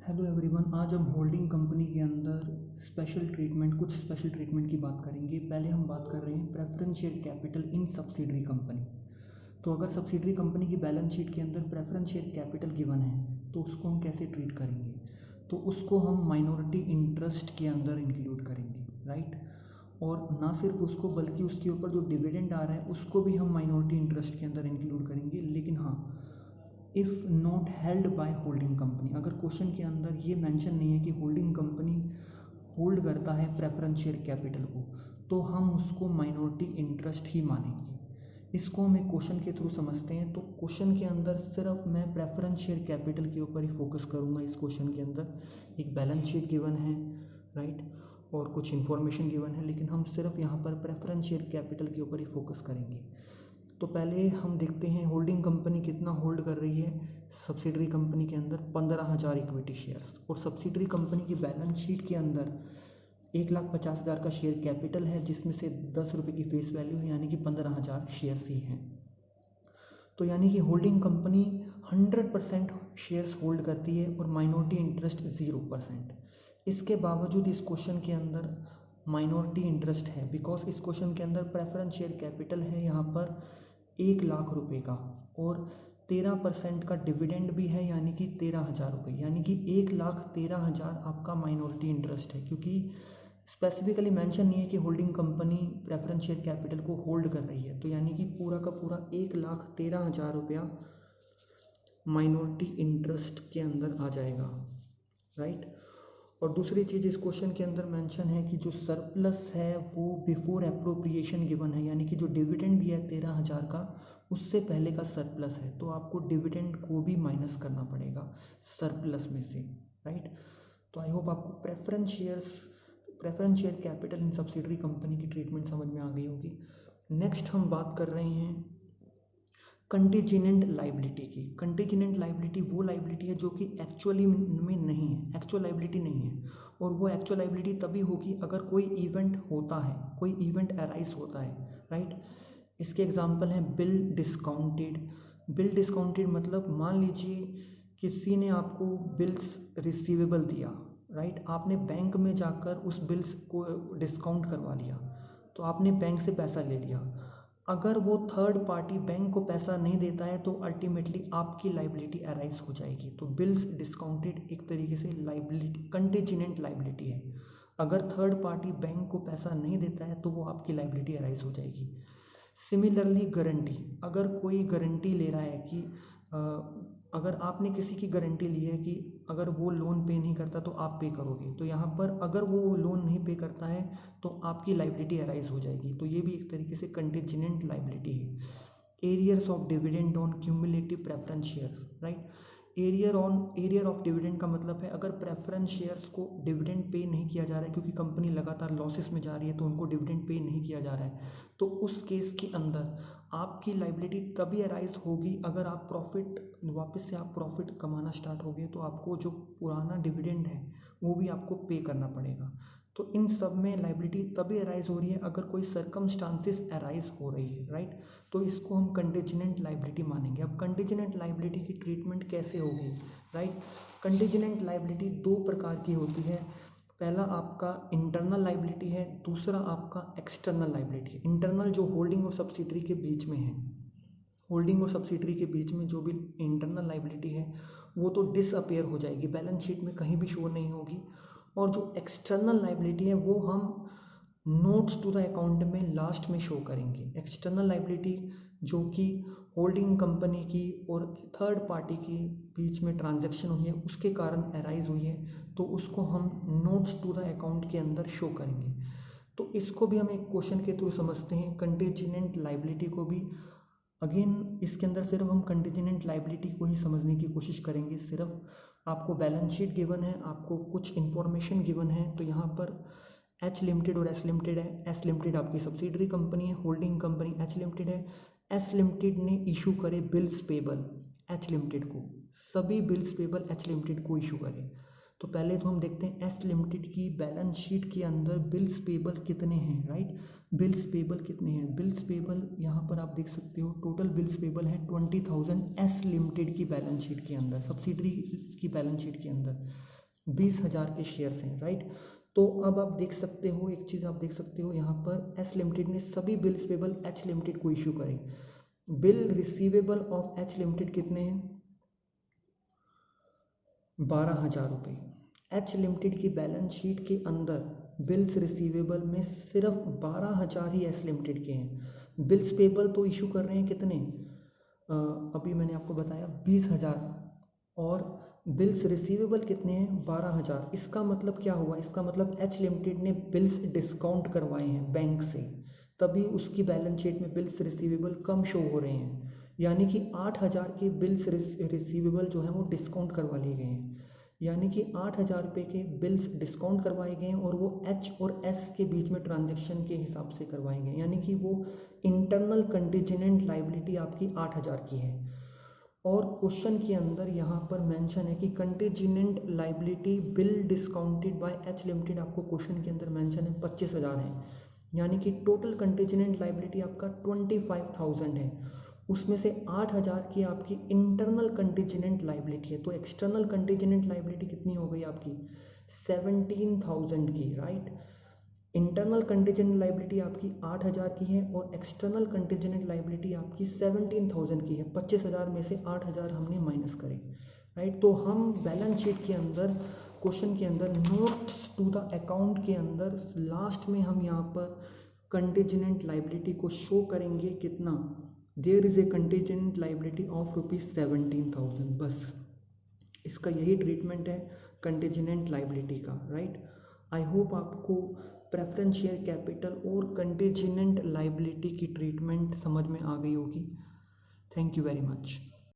Hello everyone, आज हम holding company के अंदर कुछ स्पेशल ट्रीटमेंट की बात करेंगे। पहले हम बात कर रहे हैं preference share capital in subsidiary company. तो अगर सब्सिडरी कंपनी की बैलेंस शीट के अंदर प्रेफरेंस शेयर कैपिटल गिवन है तो उसको हम कैसे ट्रीट करेंगे? तो उसको हम माइनॉरिटी इंटरेस्ट के अंदर इंक्लूड करेंगे, राइट। और ना सिर्फ उसको बल्कि उसके ऊपर जो डिविडेंड आ रहा है उसको भी हम माइनॉरिटी इंटरेस्ट के अंदर इंक्लूड करेंगे। लेकिन हाँ, if not held by holding company, अगर क्वेश्चन के अंदर ये मेंशन नहीं है कि होल्डिंग कंपनी होल्ड करता है प्रेफरेंस शेयर कैपिटल को, तो हम उसको माइनॉरिटी इंटरेस्ट ही मानेंगे। इसको हम एक क्वेश्चन के थ्रू समझते हैं। तो क्वेश्चन के अंदर सिर्फ मैं प्रेफरेंस शेयर कैपिटल के ऊपर ही फोकस करूंगा। इस क्वेश्चन के अंदर एक बैलेंस शीट गिवन है, राइट, और कुछ इन्फॉर्मेशन गिवन है, लेकिन हम सिर्फ यहाँ पर प्रेफरेंस शेयर कैपिटल के ऊपर ही फोकस करेंगे। तो पहले हम देखते हैं होल्डिंग कंपनी कितना होल्ड कर रही है सब्सिडरी कंपनी के अंदर। 15,000 इक्विटी शेयर्स, और सब्सिडरी कंपनी की बैलेंस शीट के अंदर 1,50,000 का शेयर कैपिटल है, जिसमें से 10 रुपये की फेस वैल्यू है, यानी कि 15,000 शेयर्स ही हैं। तो यानी कि होल्डिंग कंपनी 100% शेयर्स होल्ड करती है और माइनॉरिटी इंटरेस्ट 0%। इसके बावजूद इस क्वेश्चन के अंदर माइनॉरिटी इंटरेस्ट है, बिकॉज इस क्वेश्चन के अंदर प्रेफरेंस शेयर कैपिटल है यहाँ पर 1,00,000 रुपये का, और 13% का डिविडेंड भी है, यानी कि 13,000 रुपये, यानी कि 1,13,000 आपका माइनॉरिटी इंटरेस्ट है। क्योंकि स्पेसिफिकली मेंशन नहीं है कि holding company preference share capital को होल्ड कर रही है, तो यानी कि पूरा का पूरा 1,13,000 रुपया माइनॉरिटी इंटरेस्ट के अंदर आ जाएगा, राइट। और दूसरी चीज़ इस क्वेश्चन के अंदर मेंशन है कि जो सरप्लस है वो बिफोर एप्रोप्रिएशन गिवन है, यानी कि जो डिविडेंड दिया है 13,000 का, उससे पहले का सरप्लस है, तो आपको डिविडेंड को भी माइनस करना पड़ेगा सरप्लस में से, राइट। तो आई होप आपको preference share capital in subsidiary company की ट्रीटमेंट समझ में आ गई होगी। नेक्स्ट हम बात कर रहे हैं कंटीजेंट लाइबिलिटी की। कंटीजेंट लाइबिलिटी वो लाइबिलिटी है जो कि एक्चुअली में नहीं है, एक्चुअल लाइबिलिटी नहीं है, और वो एक्चुअल लाइबिलिटी तभी होगी अगर कोई इवेंट होता है, कोई इवेंट अराइज होता है, राइट। इसके एग्जांपल हैं बिल डिस्काउंटेड। बिल डिस्काउंटेड मतलब मान लीजिए किसी ने आपको बिल्स रिसीवेबल दिया, राइट, आपने बैंक में जाकर उस बिल्स को डिस्काउंट करवा लिया, तो आपने बैंक से पैसा ले लिया। अगर वो थर्ड पार्टी बैंक को पैसा नहीं देता है तो अल्टीमेटली आपकी लाइबिलिटी अराइज हो जाएगी। तो बिल्स डिस्काउंटेड एक तरीके से लाइबिलिटी, कंटीजेंट लाइबिलिटी है। अगर थर्ड पार्टी बैंक को पैसा नहीं देता है तो वो आपकी लाइबिलिटी अराइज हो जाएगी। सिमिलरली गारंटी, अगर कोई गारंटी ले रहा है कि अगर आपने किसी की गारंटी ली है कि अगर वो लोन पे नहीं करता तो आप पे करोगे, तो यहाँ पर अगर वो लोन नहीं पे करता है तो आपकी लाइबिलिटी अराइज हो जाएगी। तो ये भी एक तरीके से कंटीजेंट लाइबिलिटी है। Arrears of dividend on cumulative preference shares, right. Arrear of dividend का मतलब है अगर प्रेफरेंस शेयर्स को डिविडेंड पे नहीं किया जा रहा है क्योंकि कंपनी लगातार लॉसेस में जा रही है, तो उनको डिविडेंड पे नहीं किया जा रहा है, तो उस केस के अंदर आपकी लाइबिलिटी तभी अराइज होगी अगर आप वापस से आप प्रॉफिट कमाना स्टार्ट हो गए, तो आपको जो पुराना डिविडेंड है वो भी आपको पे करना पड़ेगा। तो इन सब में लाइबिलिटी तभी अराइज हो रही है अगर कोई सर्कमस्टांसेस अराइज हो रही है, राइट। तो इसको हम कंटीजेंट लाइबिलिटी मानेंगे। अब कंटीजेंट लाइबिलिटी की ट्रीटमेंट कैसे होगी, राइट। कंटीजेंट लाइबिलिटी दो प्रकार की होती है। पहला आपका इंटरनल लाइबिलिटी है, दूसरा आपका एक्सटर्नल लाइबिलिटी है। इंटरनल जो होल्डिंग और सब्सिडरी के बीच में है, होल्डिंग और सब्सिडरी के बीच में जो भी इंटरनल लाइबिलिटी है वो तो डिसअपेयर हो जाएगी, बैलेंस शीट में कहीं भी शो नहीं होगी। और जो एक्सटर्नल लाइबिलिटी है वो हम नोट्स टू द अकाउंट में लास्ट में शो करेंगे। एक्सटर्नल लाइबिलिटी जो कि होल्डिंग कंपनी की और थर्ड पार्टी के बीच में ट्रांजैक्शन हुई है उसके कारण अराइज हुई है, तो उसको हम नोट्स टू द अकाउंट के अंदर शो करेंगे। तो इसको भी हम एक क्वेश्चन के थ्रू समझते हैं, कंटीजेंट लाइबिलिटी को भी। अगेन इसके अंदर सिर्फ हम कंटीजेंट लाइबिलिटी को ही समझने की कोशिश करेंगे। सिर्फ आपको बैलेंस शीट गिवन है, आपको कुछ इन्फॉर्मेशन गिवन है, तो यहाँ पर एच लिमिटेड और एस लिमिटेड है। एस लिमिटेड आपकी सब्सिडरी कंपनी है, होल्डिंग कंपनी एच लिमिटेड है। एस लिमिटेड ने इशू करे बिल्स पेबल एच लिमिटेड को, सभी बिल्स पेबल एच लिमिटेड को इशू करे। तो पहले तो हम देखते हैं एस लिमिटेड की बैलेंस शीट के अंदर बिल्स पेबल कितने हैं, राइट। बिल्स पेबल कितने हैं, बिल्स पेबल यहाँ पर आप देख सकते हो, टोटल बिल्स पेबल है 20,000 एस लिमिटेड की बैलेंस शीट के अंदर, सब्सिडरी की बैलेंस शीट के अंदर, 20,000 के शेयर्स हैं, राइट। तो अब आप देख सकते हो, एक चीज़ आप देख सकते हो यहाँ पर एच लिमिटेड ने सभी बिल्स पेबल एच लिमिटेड को इशू करे। Bill receivable of H limited कितने हैं? 12,000 रुपये। एच लिमिटेड की बैलेंस शीट के अंदर बिल्स रिसीवेबल में सिर्फ 12,000 ही एच लिमिटेड के हैं। बिल्स पेबल तो इशू कर रहे हैं कितने, अभी मैंने आपको बताया 20,000, और बिल्स रिसीवेबल कितने हैं? 12,000। इसका मतलब क्या हुआ? इसका मतलब एच लिमिटेड ने बिल्स डिस्काउंट करवाए हैं बैंक से, तभी उसकी बैलेंस शीट में बिल्स रिसीवेबल कम शो हो रहे हैं। यानी कि 8,000 के बिल्स रिसीवेबल जो है वो डिस्काउंट करवा लिए गए हैं। यानी कि 8,000 रुपये के बिल्स डिस्काउंट करवाए गए हैं और वो एच और एस के बीच में ट्रांजैक्शन के हिसाब से करवाए गए, यानी कि वो इंटरनल कंटीजेंट लाइबिलिटी आपकी 8,000 की है। और क्वेश्चन के अंदर यहाँ पर मेंशन है कि contingent liability bill discounted by H limited, आपको क्वेश्चन के अंदर मेंशन है 25,000 है। यानी कि टोटल कंटीजेंट लाइबिलिटी आपका 25,000 है, उसमें से 8,000 की आपकी इंटरनल कंटीजेंट लाइबिलिटी है। तो एक्सटर्नल कंटीजेंट लाइबिलिटी कितनी हो गई आपकी? 17,000 की, राइट। इंटरनल कंटीजेंट लाइबिलिटी आपकी 8,000 की है और एक्सटर्नल कंटीजेंट लाइबिलिटी आपकी 17,000 की है। 25,000 में से 8,000 हमने माइनस करे, राइट। तो हम बैलेंस शीट के अंदर, क्वेश्चन के अंदर नोट्स टू द अकाउंट के अंदर लास्ट में हम यहाँ पर कंटीजेंट लाइबिलिटी को शो करेंगे कितना, there is a contingent liability of ₹17,000। बस इसका यही ट्रीटमेंट है कंटीजेंट लाइबिलिटी का, राइट। आई होप आपको प्रेफरेंस शेयर कैपिटल और कंटीजेंट लाइबिलिटी की ट्रीटमेंट समझ में आ गई होगी। Thank you very much.